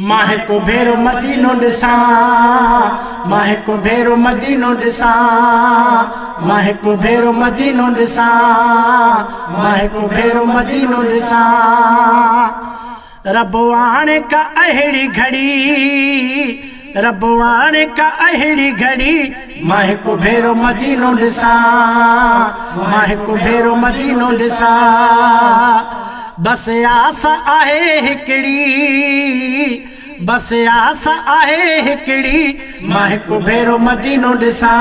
मां हिकु भेरो मदीनो ॾिसां, मां हिकु भेरो मदीनो ॾिसां, मां हिकु भेरो मदीनो ॾिसां, मां हिकु भेरो मदीनो ॾिसां। रब आणे का अहिड़ी घड़ी, रब आणे का अहिड़ी घड़ी, मां हिकु भेरो मदीनो ॾिसां, मां हिकु भेरो मदीनो ॾिसां। बस आस आहे हिकिड़ी, बस आस आहे हिकिड़ी, मां हिकु भेरो मदीनो ॾिसां,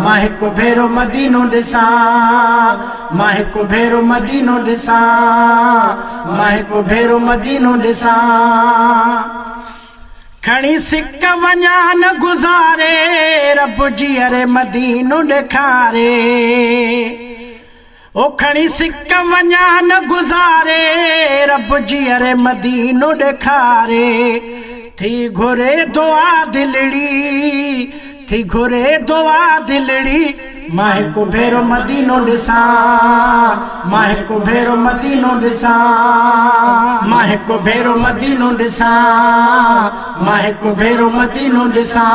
मां हिकु भेरो मदीनो ॾिसां, मां हिकु भेरो मदीनो ॾिसां, मां हिकु भेरो मदीनो ॾिसां। खणी सिक वञा न गुज़ारे, रब जीअरे मदीनो ॾेखारे। ओ खणी सिक वञा न गुज़ारे, रब जीअरे मदीनो ॾेखारे। थी घुरे दुआ दिलड़ी, थी घुरे दुआ दिलड़ी, मां हिकु भेरो मदीनो ॾिसां, मां हिकु भेरो मदीनो ॾिसां, मां हिकु भेरो मदीनो ॾिसां, मां हिकु भेरो मदीनो ॾिसां।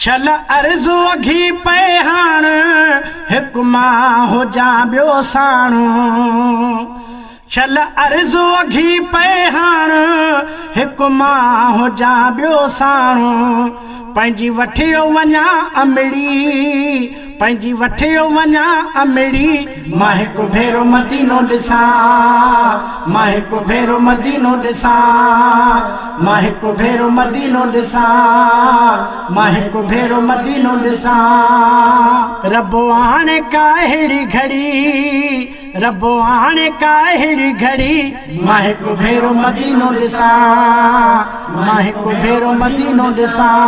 छल अर्ज़ु अघी पए हाण, हिकु मां हुजां ॿियो साणो। छल अर्ज़ु अघी पए हाण, हिकु मां हुजां ॿियो साणो। पंहिंजी वठियो वञा अमिड़ी, पंहिंजी वठियो वञा अमिड़ी, मां हिकु भेरो मदीनो ॾिसां, मां हिकु भेरो मदीनो ॾिसां, मां हिकु भेरो मदीनो ॾिसां, मां हिकु भेरो मदीनो ॾिसां। रब आणे का अहिड़ी घड़ी, रब आणे का अहिड़ी घड़ी, मां हिकु भेरो मदीनो ॾिसां, मां हिकु भेरो मदीनो ॾिसां,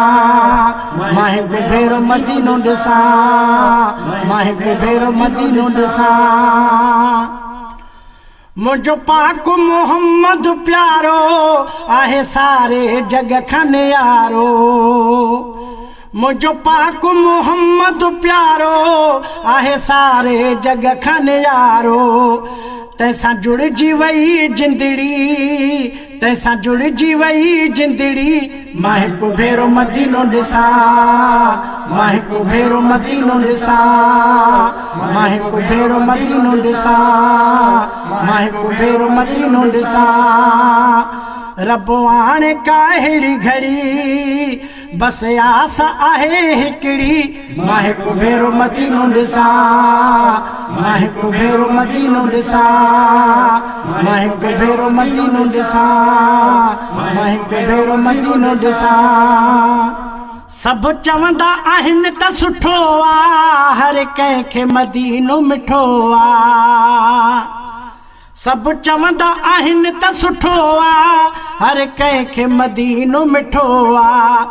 मां हिकु भेरो मदीनो ॾिसां, मां हिकु भेरो मदीनो ॾिसां। मुंहिंजो पाक मोहम्मद प्यारो आहे सारे जग खन यारो। मुंहिंजो पाक मोहम्मद प्यारो आहे सारे जग खन यारो। तंहिंसां जुड़जी वई जिंदड़ी, तंहिंसां जुड़जी वई जिंदड़ी, मां हिकु भेरो मदीनो ॾिसां, मां हिकु भेरो मदीनो ॾिसां, मां हिकु भेरो मदीनो ॾिसां, मां हिकु भेरो मदीनो ॾिसां। रब आणे का अहिड़ी घड़ी, बस आस आहे हिकिड़ी, मां हिकु भेरो मदीनो ॾिसां, मां हिकु भेरो मदीनो ॾिसां, मां हिकु भेरो मदीनो ॾिसां, मां हिकु भेरो मदीनो ॾिसां। सभु चवंदा आहिनि त सुठो आ, हर कंहिंखे मदीनो मिठो आ। सभु चवंदा आहिनि त सुठो आ, हर कंहिंखे मदीनो मिठो आ।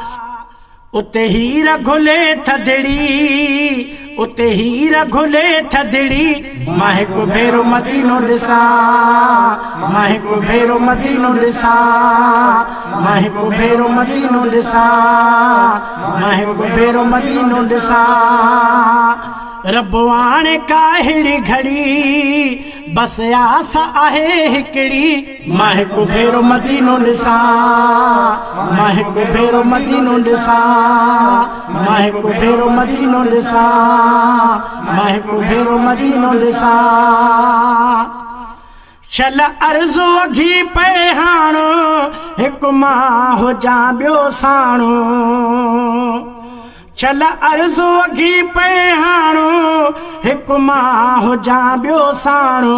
उते हीर घुले थदड़ी, उते हीर घुले थदड़ी, मां हिकु भेरो मदीनो ॾिसां, मां हिकु भेरो मदीनो ॾिसां, मां हिकु भेरो मदीनो ॾिसां, मां हिकु भेरो मदीनो ॾिसां। रब आणे का अहिड़ी घड़ी, बस आस आहे हिकिड़ी, मां हिकु भेरो मदीनो ॾिसां, मां हिकु भेरो मदीनो ॾिसां, मां हिकु भेरो मदीनो ॾिसां, मां हिकु भेरो मदीनो ॾिसां। छल अर्ज़ु अघी पए हाण, हिकु मां हुजां ॿियो साणो। छल अर्ज़ु अघी पए हाण, हिकु मां हुजां ॿियो साणो।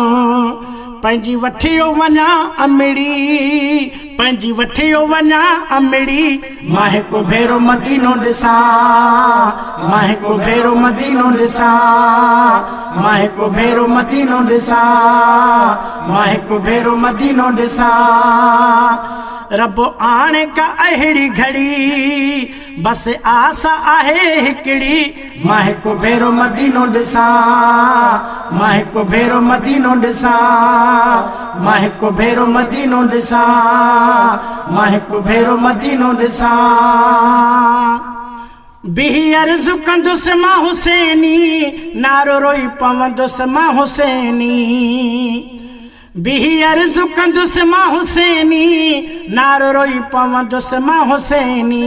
पंहिंजी वठियो वञा अमिड़ी, पंहिंजी वठियो वञा अमिड़ी, मां हिकु भेरो मदीनो ॾिसां, मां हिकु भेरो मदीनो ॾिसां, मां हिकु भेरो मदीनो ॾिसां, मां हिकु भेरो मदीनो ॾिसां। रब आणे का अहिड़ी घड़ी, बस आस आहे हिकिड़ी, मां हिकु भेरो मदीनो ॾिसां, मां हिकु भेरो मदीनो ॾिसां, मां हिकु भेरो मदीनो ॾिसां, मां हिकु भेरो मदीनो ॾिसां। बिही अर्ज़ु कंदुसि मां हुसैनी, नारो रोई पवंदुसि मां हुसैनी। बिही अर्ज़ु कंदुसि मां हुसैनी, नारो रोई पवंदुसि मां हुसैनी।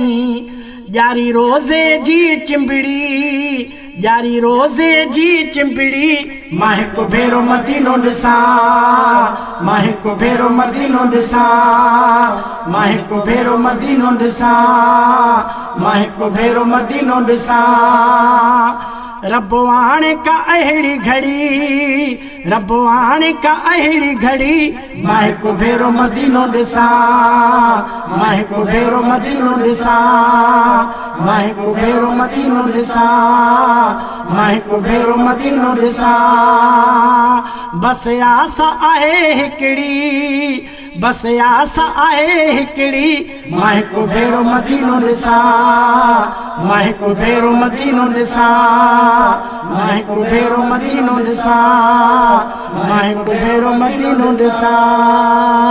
ॼारी रोज़े जी चिंबड़ी, ॼारी रोज़े जी चिंबड़ी, मां हिकु भेरो मदीनो ॾिसां, मां हिकु भेरो मदीनो ॾिसां, मां हिकु भेरो मदीनो ॾिसां, मां हिकु भेरो मदीनो ॾिसां। रब आणे का अहिड़ी घड़ी, रब आणे का अहिड़ी घड़ी, मां हिकु भेरो मदीनो ॾिसां, मां हिकु भेरो मदीनो ॾिसां, मां हिकु भेरो मदीनो ॾिसां, मां हिकु भेरो मदीनो ॾिसां। बसि आस आहे हिकिड़ी, बसि आस आहे हिकिड़ी, मां हिकु भेरो मदीनो ॾिसां, मां हिकु भेरो मदीनो ॾिसां, मां हिकु भेरो मदीनो ॾिसां, मां हिकु भेरो मदीनो ॾिसां।